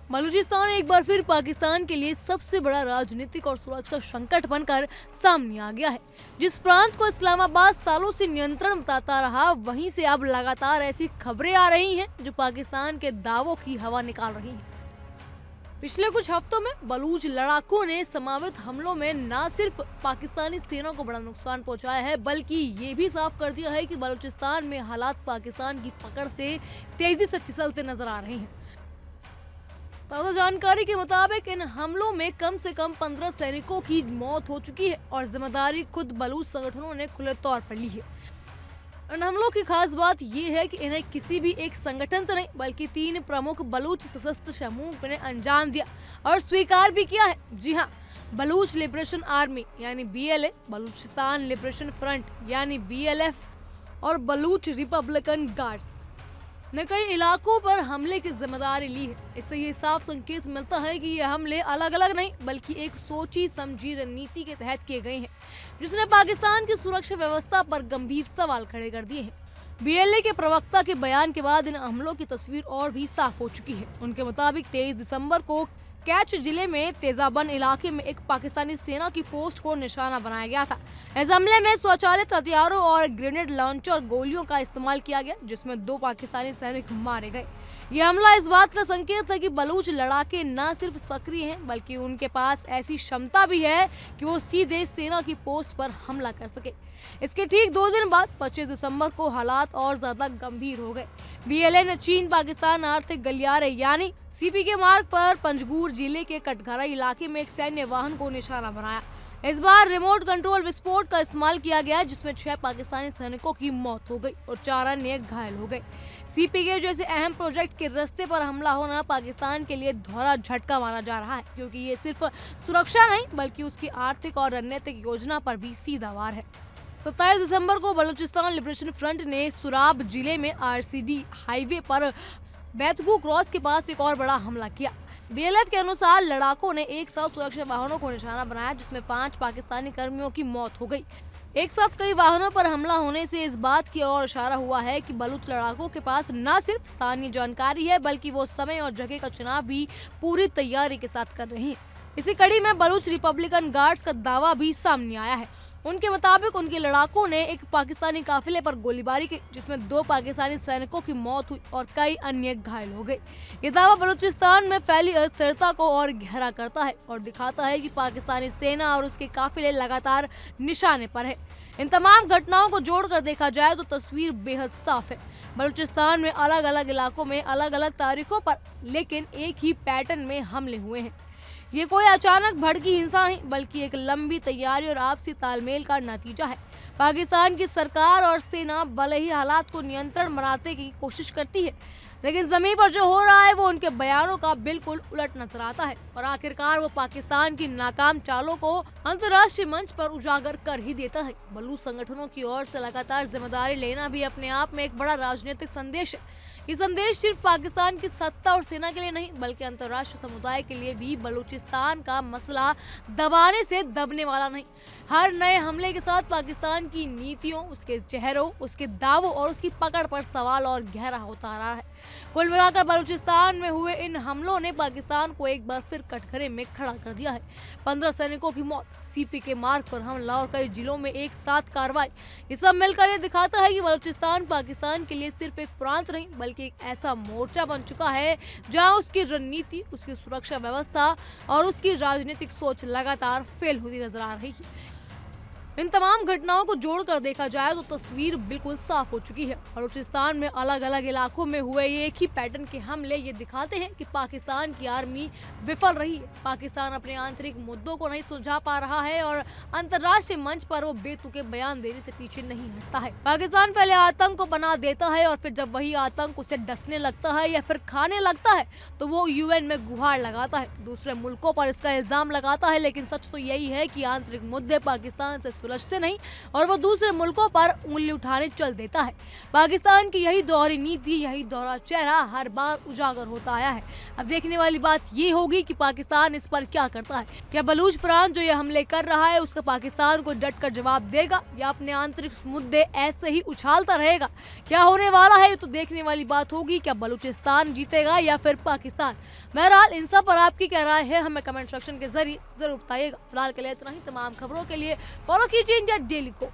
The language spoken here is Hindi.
बलूचिस्तान एक बार फिर पाकिस्तान के लिए सबसे बड़ा राजनीतिक और सुरक्षा संकट बनकर सामने आ गया है। जिस प्रांत को इस्लामाबाद सालों से नियंत्रण बताता रहा, वहीं से अब लगातार ऐसी खबरें आ रही हैं जो पाकिस्तान के दावों की हवा निकाल रही हैं। पिछले कुछ हफ्तों में बलूच लड़ाकों ने संभावित हमलों में न सिर्फ पाकिस्तानी सेना को बड़ा नुकसान पहुंचाया है, बल्कि ये भी साफ कर दिया है कि बलूचिस्तान में हालात पाकिस्तान की पकड़ से तेजी से फिसलते नजर आ रहे हैं। ताज़ा जानकारी के मुताबिक इन हमलों में कम से कम 15 सैनिकों की मौत हो चुकी है और जिम्मेदारी खुद बलूच संगठनों ने खुले तौर पर ली है। इन हमलों की खास बात यह है कि इन्हें किसी भी एक संगठन से नहीं, बल्कि 3 प्रमुख बलूच सशस्त्र समूह ने अंजाम दिया और स्वीकार भी किया है। जी हाँ, बलूच लिबरेशन आर्मी यानी BLA, बलूचिस्तान लिबरेशन फ्रंट यानी BLF और बलूच रिपब्लिकन गार्ड्स ने कई इलाकों पर हमले की जिम्मेदारी ली है। इससे ये साफ संकेत मिलता है कि ये हमले अलग अलग नहीं, बल्कि एक सोची समझी रणनीति के तहत किए गए हैं, जिसने पाकिस्तान की सुरक्षा व्यवस्था पर गंभीर सवाल खड़े कर दिए हैं। BLA के प्रवक्ता के बयान के बाद इन हमलों की तस्वीर और भी साफ हो चुकी है। उनके मुताबिक 23 दिसंबर को कैच जिले में तेजाबन इलाके में एक पाकिस्तानी सेना की पोस्ट को निशाना बनाया गया था। इस हमले में स्वचालित हथियारों और ग्रेनेड लॉन्चर गोलियों का इस्तेमाल किया गया, जिसमें 2 पाकिस्तानी सैनिक मारे गए। यह हमला इस बात का संकेत है कि बलूच लड़ाके न सिर्फ सक्रिय हैं, बल्कि उनके पास ऐसी क्षमता भी है कि वो सीधे सेना की पोस्ट पर हमला कर सके। इसके ठीक 2 दिन बाद 25 दिसंबर को हालात और ज्यादा गंभीर हो गए। BLA ने चीन पाकिस्तान आर्थिक गलियारे यानी CPK मार्ग पर पंजगुर जिले के कटघरा इलाके में एक सैन्य वाहन को निशाना बनाया। इस बार रिमोट कंट्रोल विस्फोट का इस्तेमाल किया गया, जिसमें 6 पाकिस्तानी सैनिकों की मौत हो गई और 4 अन्य घायल हो गए। CPK जैसे अहम प्रोजेक्ट के रास्ते पर हमला होना पाकिस्तान के लिए दोहरा झटका माना जा रहा है, क्योंकि ये सिर्फ सुरक्षा नहीं, बल्कि उसकी आर्थिक और रणनीतिक योजना पर भी सीधा वार है। 27 दिसंबर को बलूचिस्तान लिबरेशन फ्रंट ने सुराब जिले में RCD हाईवे पर बैतबू क्रॉस के पास एक और बड़ा हमला किया। BLF के अनुसार लड़ाकों ने एक साथ सुरक्षा वाहनों को निशाना बनाया, जिसमें 5 पाकिस्तानी कर्मियों की मौत हो गई। एक साथ कई वाहनों पर हमला होने से इस बात की ओर इशारा हुआ है कि बलूच लड़ाकों के पास न सिर्फ स्थानीय जानकारी है, बल्कि वो समय और जगह का चुनाव भी पूरी तैयारी के साथ कर रहे हैं। इसी कड़ी में बलूच रिपब्लिकन गार्ड्स का दावा भी सामने आया है। उनके मुताबिक उनके लड़ाकों ने एक पाकिस्तानी काफिले पर गोलीबारी की, जिसमें 2 पाकिस्तानी सैनिकों की मौत हुई और कई अन्य घायल हो गए। ये दावा बलूचिस्तान में फैली अस्थिरता को और गहरा करता है और दिखाता है कि पाकिस्तानी सेना और उसके काफिले लगातार निशाने पर है। इन तमाम घटनाओं को जोड़कर देखा जाए तो तस्वीर बेहद साफ है। बलूचिस्तान में अलग अलग इलाकों में अलग अलग तारीखों पर लेकिन एक ही पैटर्न में हमले हुए हैं। ये कोई अचानक भड़की हिंसा नहीं, बल्कि एक लंबी तैयारी और आपसी तालमेल का नतीजा है। पाकिस्तान की सरकार और सेना भले ही हालात को नियंत्रण बनाने की कोशिश करती है, लेकिन जमीन पर जो हो रहा है वो उनके बयानों का बिल्कुल उलट नजर आता है और आखिरकार वो पाकिस्तान की नाकाम चालों को अंतर्राष्ट्रीय मंच पर उजागर कर ही देता है। बलूच संगठनों की ओर से लगातार जिम्मेदारी लेना भी अपने आप में एक बड़ा राजनीतिक संदेश है। ये संदेश सिर्फ पाकिस्तान की सत्ता और सेना के लिए नहीं, बल्कि अंतर्राष्ट्रीय समुदाय के लिए भी। बलूचिस्तान का मसला दबाने से दबने वाला नहीं। हर नए हमले के साथ पाकिस्तान की नीतियों, उसके चेहरों, उसके दावों और उसकी पकड़ पर सवाल और गहरा होता आ रहा है। कुल मिलाकर बलूचिस्तान में हुए इन हमलों ने पाकिस्तान को एक बार फिर कटघरे में खड़ा कर दिया है। 15 सैनिकों की मौत, CPK मार्ग पर हमला और कई जिलों में एक साथ कार्रवाई, ये सब मिलकर ये दिखाता है कि बलूचिस्तान पाकिस्तान के लिए सिर्फ एक प्रांत नहीं, बल्कि एक ऐसा मोर्चा बन चुका है जहां उसकी रणनीति, उसकी सुरक्षा व्यवस्था और उसकी राजनीतिक सोच लगातार फेल होती नजर आ रही है। इन तमाम घटनाओं को जोड़कर देखा जाए तो तस्वीर बिल्कुल साफ हो चुकी है। बलूचिस्तान में अलग अलग इलाकों में हुए ये एक ही पैटर्न के हमले ये दिखाते हैं कि पाकिस्तान की आर्मी विफल रही है। पाकिस्तान अपने आंतरिक मुद्दों को नहीं सुलझा पा रहा है और अंतर्राष्ट्रीय मंच पर वो बेतुके बयान देने से पीछे नहीं हटता है। पाकिस्तान पहले आतंक को पनाह देता है और फिर जब वही आतंक उसे डसने लगता है या फिर खाने लगता है तो वो UN में गुहार लगाता है, दूसरे मुल्कों पर इसका इल्जाम लगाता है। लेकिन सच तो यही है कि आंतरिक मुद्दे पाकिस्तान से सुलझते नहीं और वो दूसरे मुल्कों पर उंगली उठाने चल देता है। पाकिस्तान की यही दोहरी नीति, यही दोहरा चेहरा हर बार उजागर होता आया है। अब देखने वाली बात ये होगी कि पाकिस्तान इस पर क्या करता है। क्या बलूच प्रांत जो ये हमले कर रहा है उसका पाकिस्तान को डट कर जवाब देगा या अपने आंतरिक मुद्दे ऐसे ही उछालता रहेगा? क्या होने वाला है तो देखने वाली बात होगी। क्या बलूचिस्तान जीतेगा या फिर पाकिस्तान? बहरहाल इन सब पर आपकी क्या राय है हमें कमेंट सेक्शन के जरिए जरूर बताइएगा। फिलहाल के लिए इतना ही। तमाम खबरों के लिए फॉलो कीजिए इंडिया डेली को।